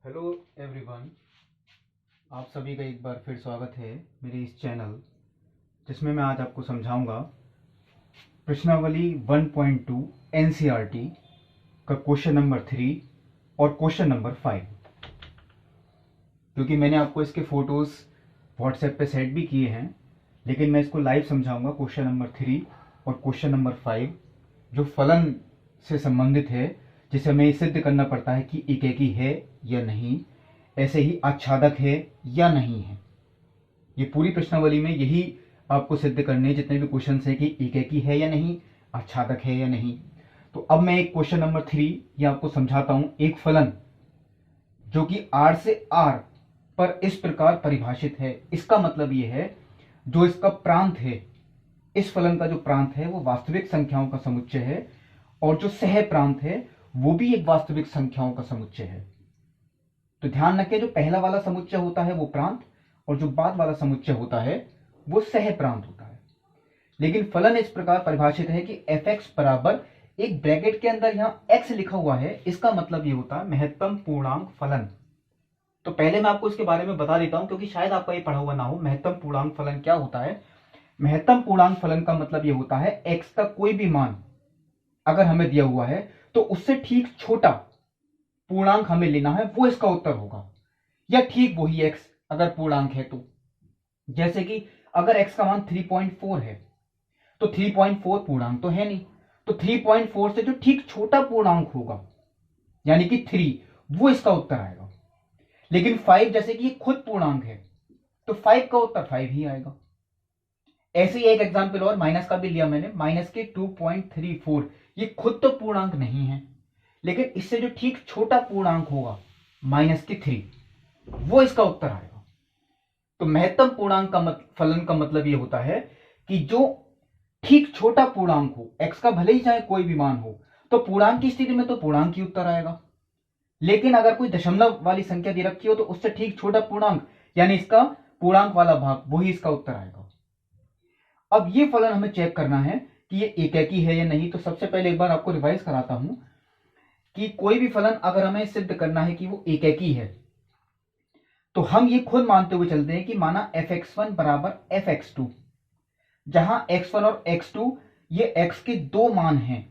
Hello everyone, आप सभी का एक बार फिर स्वागत है मेरे इस चैनल जिसमें मैं आज आपको समझाऊंगा प्रश्नावली 1.2 एनसीईआरटी का क्वेश्चन नंबर 3 और क्वेश्चन नंबर 5। क्योंकि मैंने आपको इसके फोटोज़ व्हाट्सएप पे सेंड भी किए हैं, लेकिन मैं इसको लाइव समझाऊंगा क्वेश्चन नंबर 3 और क्वेश्चन नंबर 5 जो फलन से संबंधित है, जिसे हमें ये सिद्ध करना पड़ता है कि एकेकी है या नहीं, ऐसे ही आच्छादक है या नहीं है। ये पूरी प्रश्नावली में यही आपको सिद्ध करने हैं जितने भी क्वेश्चन है कि एकेकी है या नहीं, आच्छादक है या नहीं। तो अब मैं एक क्वेश्चन नंबर 3 ये आपको समझाता हूं। एक फलन जो कि R से R पर इस प्रकार परिभाषित है, इसका मतलब ये है जो इसका प्रांत है, इस फलन का जो प्रांत है वो वास्तविक संख्याओं का समुच्चय है, और जो सह प्रांत है वो भी एक वास्तविक संख्याओं का समुच्चय है। तो ध्यान रखें, जो पहला वाला समुच्चय होता है वो प्रांत, और जो बाद वाला समुच्चय होता है वो सह प्रांत होता है। लेकिन फलन इस प्रकार परिभाषित है कि एफ एक्स बराबर, एक ब्रैकेट के अंदर यहां एक्स लिखा हुआ है, इसका मतलब ये होता है महत्तम पूर्णांक फलन। तो पहले मैं आपको इसके बारे में बता देता हूं, क्योंकि शायद आपका ये पढ़ा हुआ ना हो। महत्तम पूर्णांक फलन क्या होता है? महत्तम पूर्णांक फलन का मतलब ये होता है एक्स का कोई भी मान अगर हमें दिया हुआ है तो उससे ठीक छोटा पूर्णांक हमें लेना है, वो इसका उत्तर होगा, या ठीक वही एक्स अगर पूर्णांक है तो। जैसे कि अगर एक्स का मान 3.4 है तो 3.4 पूर्णांक तो है नहीं, तो 3.4 से जो ठीक छोटा पूर्णांक होगा यानी कि 3, वो इसका उत्तर आएगा। लेकिन 5 जैसे कि ये खुद पूर्णांक है तो 5 का उत्तर 5 ही आएगा। ऐसे ही एक एग्जांपल और माइनस का भी लिया मैंने, माइनस के 2.34, ये खुद तो पूर्णांक नहीं है, लेकिन इससे जो ठीक छोटा पूर्णांक होगा माइनस के 3, वो इसका उत्तर आएगा। तो महत्तम पूर्णांक का फलन का मतलब ये होता है कि जो ठीक छोटा पूर्णांक हो, एक्स का भले ही चाहे कोई भी मान हो, तो पूर्णांक की स्थिति में तो पूर्णांक ही उत्तर आएगा। लेकिन अगर कोई दशमलव वाली संख्या दे रखी हो तो उससे ठीक छोटा पूर्णांक यानी इसका पूर्णांक वाला भाग, वही इसका उत्तर आएगा। अब ये फलन हमें चेक करना है कि ये एकेकी है या नहीं। तो सबसे पहले एक बार आपको रिवाइज कराता हूं कि कोई भी फलन अगर हमें सिद्ध करना है कि वो एकेकी है, तो हम ये खुद मानते हुए चलते हैं कि माना f(x1) बराबर f(x2), जहां x1 और x2 ये x के दो मान हैं,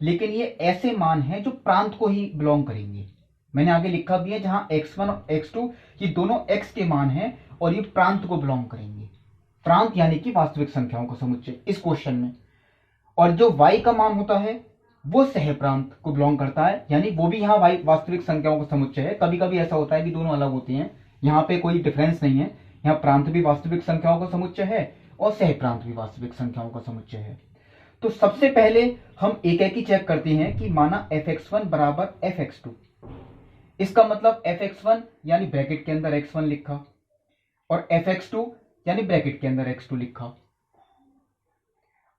लेकिन ये ऐसे मान हैं जो प्रांत को ही बिलोंग करेंगे। मैंने आगे लिखा भी है, जहां x1 और x2 ये दोनों x के मान हैं और ये प्रांत को बिलोंग करेंगे। प्रांत यानी कि वास्तविक संख्याओं का समुच्चय इस क्वेश्चन में। और जो y का मान होता है वो सह प्रांत को बिलोंग करता है, यानी वो भी यहाँ वास्तविक संख्याओं का समुच्चय है। कभी कभी ऐसा होता है कि दोनों अलग होती हैं, यहाँ पे कोई डिफरेंस नहीं है। यहाँ प्रांत भी वास्तविक संख्याओं का समुच्चय है और सह प्रांत भी वास्तविक संख्याओं का समुच्चय है। तो सबसे पहले हम एकेकी चेक करते हैं कि माना f(x1) बराबर f(x2), इसका मतलब f(x1) यानी ब्रैकेट के अंदर x1 लिखा, और f(x2) यानी ब्रैकेट के अंदर x2 लिखा।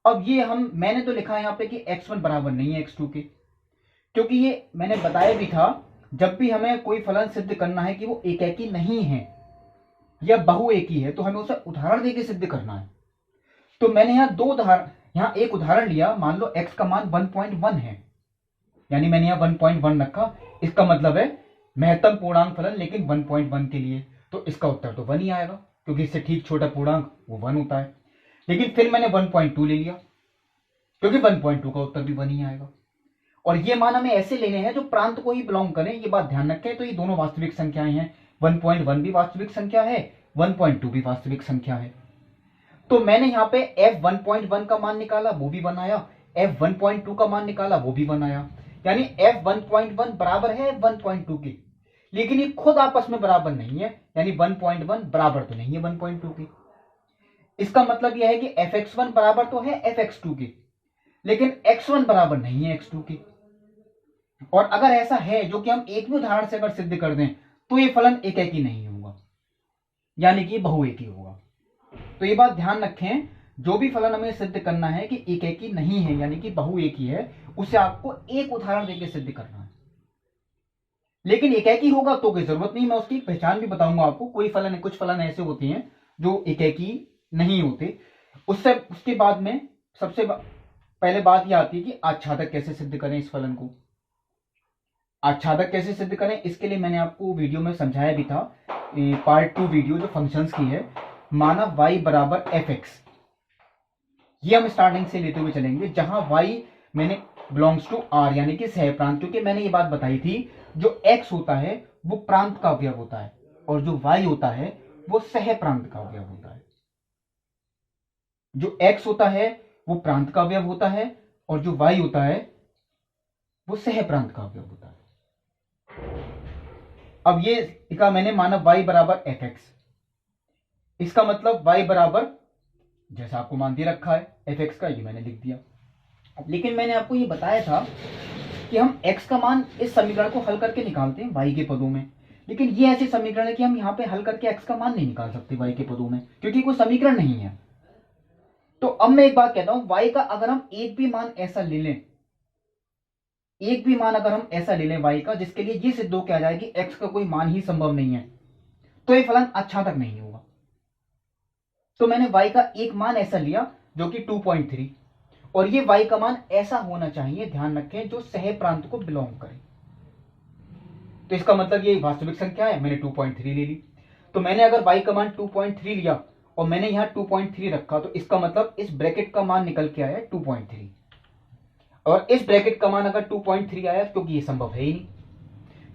अब ये मैंने तो लिखा है यहाँ पे कि x1 बराबर नहीं है x2 के, क्योंकि ये मैंने बताया भी था, जब भी हमें कोई फलन सिद्ध करना है कि वो एकेकी नहीं है या बहुएकी है, तो हमें उसे उदाहरण देके सिद्ध करना है। तो मैंने यहाँ एक उदाहरण लिया। मान लो x का मान 1.1 है, यानी मैंने यहाँ 1.1 रखा, इसका मतलब है महत्तम पूर्णांक फलन, लेकिन 1.1 के लिए, तो इसका उत्तर तो 1 ही आएगा, क्योंकि इससे ठीक छोटा पूर्णांक वो 1 होता है। लेकिन फिर मैंने 1.2 ले लिया, क्योंकि 1.2 का उत्तर भी 1 ही आएगा। और ये मान हमें ऐसे लेने हैं जो प्रांत को ही बिलोंग करें, ये बात ध्यान रखें। तो ये दोनों वास्तविक संख्याएं हैं, 1.1 भी वास्तविक संख्या है, 1.2 भी वास्तविक संख्या है। तो मैंने यहाँ पे f(1.1) का मान निकाला, वो भी 1 आया, f(1.2) का मान निकाला, वो भी 1 आया। यानी f(1.1) बराबर है f(1.2) के, लेकिन ये खुद आपस में बराबर नहीं है, यानी 1.1 बराबर तो नहीं है 1.2 के। इसका मतलब यह है कि f(x1) बराबर तो है f(x2) के, लेकिन x1 बराबर नहीं है x2 के। और अगर ऐसा है, जो कि हम एक भी उदाहरण से अगर सिद्ध कर दें, तो ये फलन एकेकी नहीं होगा, यानी कि बहुएकी होगा। तो ये बात ध्यान रखें, जो भी फलन हमें सिद्ध करना है कि एकेकी नहीं है यानी कि बहुएकी है, उसे आपको एक उदाहरण देकर सिद्ध करना है। लेकिन एकेकी होगा तो कोई जरूरत नहीं, मैं उसकी पहचान भी बताऊंगा आपको। कुछ फलन ऐसे होते हैं जो एकेकी नहीं होते। उसके बाद में सबसे पहले बात यह आती है कि आच्छादक कैसे सिद्ध करें इस फलन को। आच्छादक कैसे सिद्ध करें, इसके लिए मैंने आपको वीडियो में समझाया भी था, पार्ट 2 वीडियो जो फंक्शंस की है। माना y बराबर fx, ये हम स्टार्टिंग से लेते हुए चलेंगे, जहां y मैंने बिलोंग्स टू r यानी कि सह प्रांत, क्योंकि मैंने ये बात बताई थी जो x होता है वो प्रांत का अवयव होता है और जो y होता है वो सह प्रांत का अवयव होता है। जो x होता है वो प्रांत का अवयव होता है और जो y होता है वो सह प्रांत का अवयव होता है। अब ये लिखा मैंने, माना y बराबर fx, इसका मतलब y बराबर जैसा आपको मान दे रखा है fx का, ये मैंने लिख दिया। लेकिन मैंने आपको ये बताया था कि हम x का मान इस समीकरण को हल करके निकालते हैं y के पदों में, लेकिन ये ऐसे समीकरण है कि हम यहाँ पे हल करके x का मान नहीं निकाल सकते y के पदों में, क्योंकि कोई समीकरण नहीं है। तो अब मैं एक बात कहता हूं, y का अगर हम एक भी मान ऐसा ले लें, एक भी मान अगर हम ऐसा ले लें y का जिसके लिए ये सिद्ध हो के आ जाए कि x का कोई मान ही संभव नहीं है, तो ये फलन आच्छादक नहीं होगा। तो मैंने y का एक मान ऐसा लिया जो कि 2.3, और ये y का मान ऐसा होना चाहिए, ध्यान रखें, जो सह प्रांत को बिलोंग करे। तो इसका मतलब ये वास्तविक संख्या है, मैंने 2.3 ले ली। तो मैंने अगर y का मान 2.3 लिया और मैंने यहां 2.3 रखा, तो इसका मतलब इस ब्रैकेट का मान निकल के आया 2.3, और इस ब्रैकेट का मान अगर 2.3 आया, क्योंकि ये संभव है ही नहीं,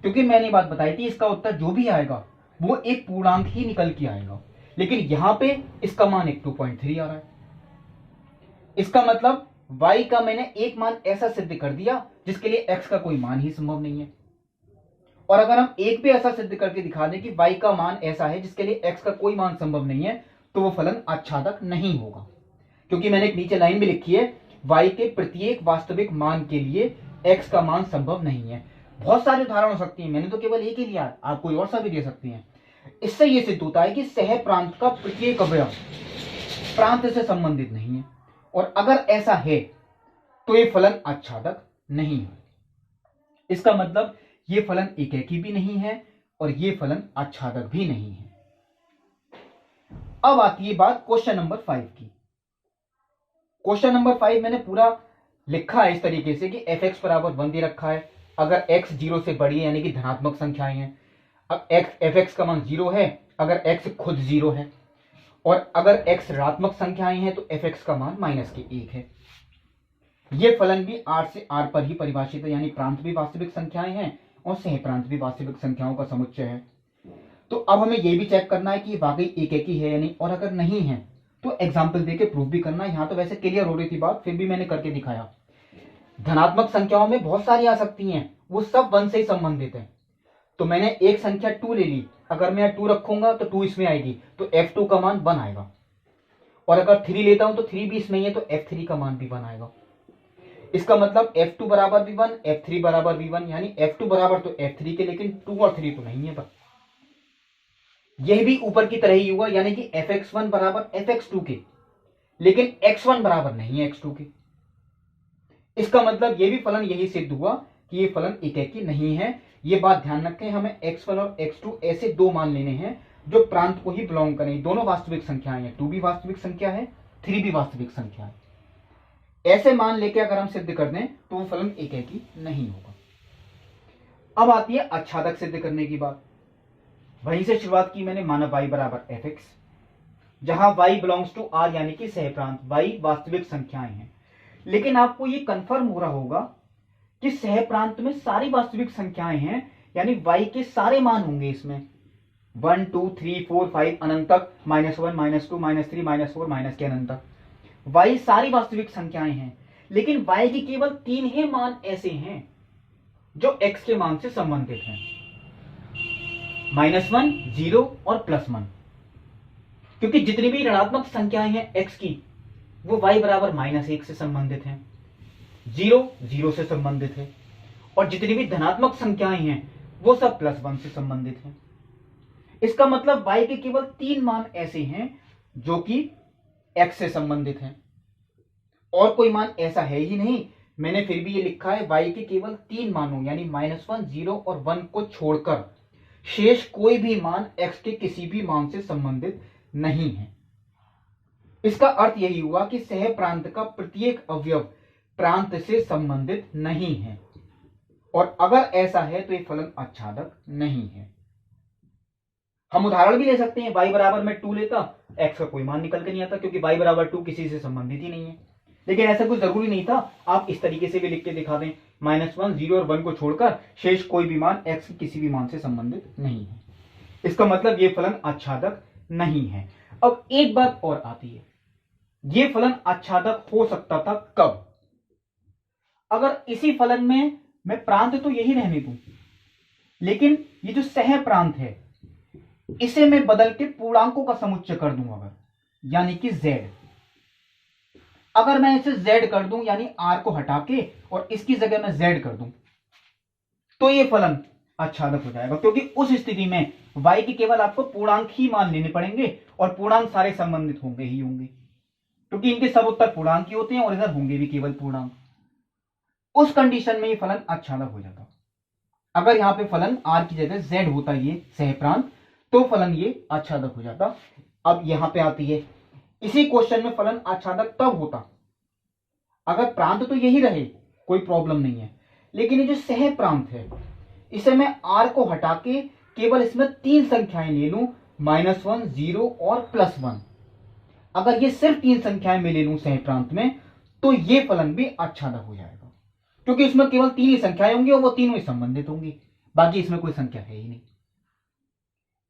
क्योंकि मैंने बात बताई थी इसका उत्तर जो भी आएगा वो एक पूर्णांक ही निकल के आएगा, लेकिन यहां पे इसका मान एक 2.3 आ रहा है। इसका मतलब y का मैंने एक मान ऐसा सिद्ध कर दिया जिसके लिए x का कोई मान ही संभव नहीं है। और अगर हम एक भी ऐसा सिद्ध करके दिखा दें कि y का मान ऐसा है जिसके लिए x का कोई मान संभव नहीं है, तो वो फलन आच्छादक नहीं होगा, क्योंकि मैंने एक नीचे लाइन भी लिखी है, y के प्रत्येक वास्तविक मान के लिए x का मान संभव नहीं है। बहुत सारे उदाहरण हो सकती हैं, मैंने तो केवल एक ही लिया, आप कोई और सा भी दे सकती हैं। इससे यह सिद्ध होता है कि सह प्रांत का प्रत्येक अवयव प्रांत से संबंधित नहीं है, और अगर ऐसा है तो ये फलन आच्छादक नहीं है। इसका मतलब ये फलन एकेकी भी नहीं है और ये फलन आच्छादक भी नहीं है। अब आती है बात क्वेश्चन नंबर 5 की। क्वेश्चन नंबर 5 मैंने पूरा लिखा है इस तरीके से कि fx बराबर 1 दे रखा है, अगर x 0 से बड़ी है यानी कि धनात्मक संख्याएं हैं। अब fx का मान 0 है अगर x खुद 0 है, और अगर x ऋणात्मक संख्याएं हैं तो fx का मान -1 है। ये फलन भी r से r पर ही परिभाषित है, यानी प्रांत भी वास्तविक संख्याएं हैं और सह प्रांत भी वास्तविक संख्याओं का समुच्चय है। तो अब हमें यह भी चेक करना है कि वाकई एकेकी है या नहीं, और अगर नहीं है तो एग्जाम्पल देके प्रूफ भी करना है। यहां तो वैसे क्लियर हो रही थी बात, फिर भी मैंने करके दिखाया। धनात्मक संख्याओं में बहुत सारी आ सकती हैं, वो सब 1 से ही संबंधित है। तो मैंने एक संख्या 2 ले ली, अगर मैं 2 रखूंगा तो 2 इसमें आएगी, तो f2 का मान 1 आएगा, और अगर 3 लेता हूं तो 3 भी इसमें है तो f3 का मान भी 1 आएगा। इसका मतलब f2 बराबर भी 1, f3 बराबर भी 1, यानी f2 बराबर तो f3 के, लेकिन 2 और 3 तो नहीं है। पर यह भी ऊपर की तरह ही हुआ, यानी कि fx1 बराबर fx2 के, लेकिन x1 बराबर नहीं है x2 के। इसका मतलब यह भी फलन यही सिद्ध हुआ कि यह फलन एकेकी नहीं है। यह बात ध्यान रखें, हमें x1 और x2 ऐसे दो मान लेने हैं जो प्रांत को ही बिलोंग करें। दोनों वास्तविक संख्याएं हैं, 2 भी वास्तविक संख्या है, 3 भी वास्तविक संख्या है। ऐसे मान लेके अगर हम सिद्ध कर दें तो वो फलन एकेकी नहीं होगा। अब आती है आच्छादक सिद्ध करने की बात। वहीं से शुरुआत की मैंने, माना y बराबर fx, जहां y बिलोंग्स टू r यानी कि सह प्रांत, y वास्तविक संख्याएं हैं। लेकिन आपको ये कंफर्म हो रहा होगा कि सह प्रांत में सारी वास्तविक संख्याएं हैं, यानी y के सारे मान होंगे इसमें 1 2 3 4 5 अनंत तक, -1 -2 -3 -4 माइनस के अनंत तक y सारी वास्तविक संख्याएं हैं। लेकिन y के केवल 3 ही मान ऐसे हैं जो x के मान से संबंधित हैं, -1, 0 और +1, क्योंकि जितनी भी ऋणात्मक संख्याएं हैं x की वो y बराबर -1 से संबंधित हैं, 0 0 से संबंधित है, और जितनी भी धनात्मक संख्याएं हैं वो सब +1 से संबंधित हैं। इसका मतलब y के केवल 3 मान ऐसे हैं जो कि x से संबंधित हैं, और कोई मान ऐसा है ही नहीं। मैंने फिर भी ये लिखा है y के केवल 3 मानों यानी -1, 0 और 1 को छोड़कर शेष कोई भी मान x के किसी भी मान से संबंधित नहीं है। इसका अर्थ यही हुआ कि सह प्रांत का प्रत्येक अवयव प्रांत से संबंधित नहीं है। और अगर ऐसा है तो ये फलन आच्छादक नहीं है। हम उदाहरण भी ले सकते हैं, y बराबर मैं 2 लेता, x का कोई मान निकल के नहीं आता क्योंकि y बराबर 2 किसी से संबंधित ही नहीं है। लेकिन ऐसा कुछ जरूरी नहीं था, आप इस तरीके से भी लिख के दिखा दें, -1, 0 और 1 को छोड़कर शेष कोई भी मान x के किसी भी मान से संबंधित नहीं है। इसका मतलब ये फलन आच्छादक नहीं है। अब एक बात और आती है, ये फलन आच्छादक हो सकता था कब? अगर इसी फलन में मैं प्रांत तो यही रहने दूं, लेकिन ये जो सह प्रांत है इसे मैं बदल के पूर्णांकों का समुच्चय कर दूं अगर, यानी कि z, अगर मैं इसे z कर दूं यानी r को हटा के और इसकी जगह मैं z कर दूं, तो ये फलन आच्छादक हो जाएगा, क्योंकि उस स्थिति में y के केवल आपको पूर्णांक ही मान लेने पड़ेंगे और पूर्णांक सारे संबंधित होंगे ही होंगे, क्योंकि इनके सब उत्तर पूर्णांक ही होते हैं और इधर होंगे भी केवल पूर्णांक। उस कंडीशन में ये फलन आच्छादक हो जाता। अगर यहां पे फलन r की जगह z होता ये सह प्रांत, तो फलन ये आच्छादक हो जाता। अब यहां पे आती है, इसी क्वेश्चन में फलन आच्छादक तब होता अगर प्रांत तो यही रहे, कोई प्रॉब्लम नहीं है, लेकिन ये जो सह प्रांत है इसे मैं r को हटा के केवल इसमें 3 संख्याएं ले लूं, -1, 0 और +1। अगर ये सिर्फ 3 संख्याएं मैं ले लूं सह प्रांत में, तो ये फलन भी आच्छादक हो जाएगा, क्योंकि इसमें केवल 3 ही संख्याएं होंगी और वो तीनों ही संबंधित होंगी, बाकी इसमें कोई संख्या है ही नहीं।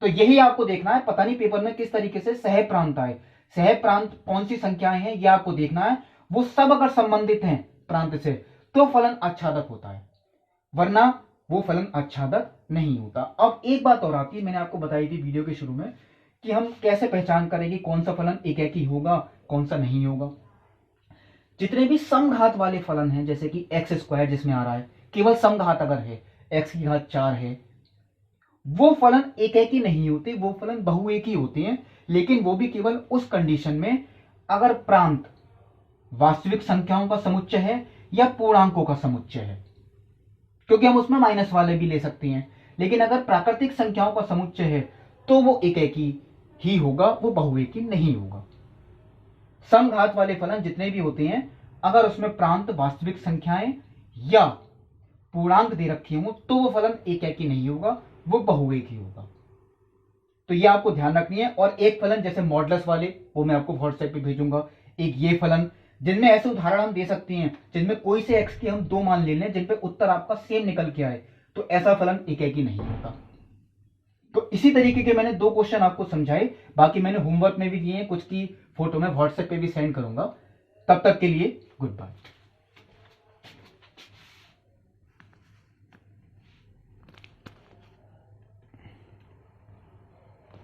तो यही आपको देखना है, पता नहीं पेपर में किस तरीके से सह प्रांत आए, सह प्रांत कौन सी संख्याएं हैं यह आपको देखना है। वो सब अगर संबंधित हैं प्रांत से तो फलन आच्छादक होता है, वरना वो फलन आच्छादक नहीं होता। अब एक बात और आती है, मैंने आपको बताई थी वीडियो के शुरू में कि हम कैसे पहचान करेंगे कौन सा फलन एकेकी होगा कौन सा नहीं होगा। जितने भी समघात वाले फलन हैं, जैसे कि x² जिसमें आ रहा है केवल समघात अगर है, x की घात 4 है, वो फलन एकेकी नहीं होते, वो फलन बहुएकी होते हैं, लेकिन वो भी केवल उस कंडीशन में अगर प्रांत वास्तविक संख्याओं का समुच्चय है या पूर्णांकों का समुच्चय है, क्योंकि हम उसमें माइनस वाले भी ले सकते हैं। लेकिन अगर प्राकृतिक संख्याओं का समुच्चय है तो वो एकेकी ही होगा, वो बहुएकी नहीं होगा। समघात वाले फलन जितने भी होते हैं, अगर उसमें प्रांत वास्तविक संख्याएं या पूर्णांक दे रखे हों तो वो फलन एकेकी नहीं होगा, वो बहुएकी होगा। तो ये आपको ध्यान रखनी है। और एक फलन जैसे मॉडुलस वाले, वो मैं आपको व्हाट्सएप पे भेजूंगा। एक ये फलन, जिनमें ऐसे उदाहरण हम दे सकते हैं जिनमें कोई से x के हम 2 मान ले लें जिन पे उत्तर आपका सेम निकल के आए, तो ऐसा फलन एकेकी नहीं होता। तो इसी तरीके के मैंने 2 क्वेश्चन आपको समझाए, बाकी मैंने होमवर्क में भी दिए हैं, कुछ की फोटो में व्हाट्सएप पे भी सेंड करूंगा। तब तक के लिए गुड बाय।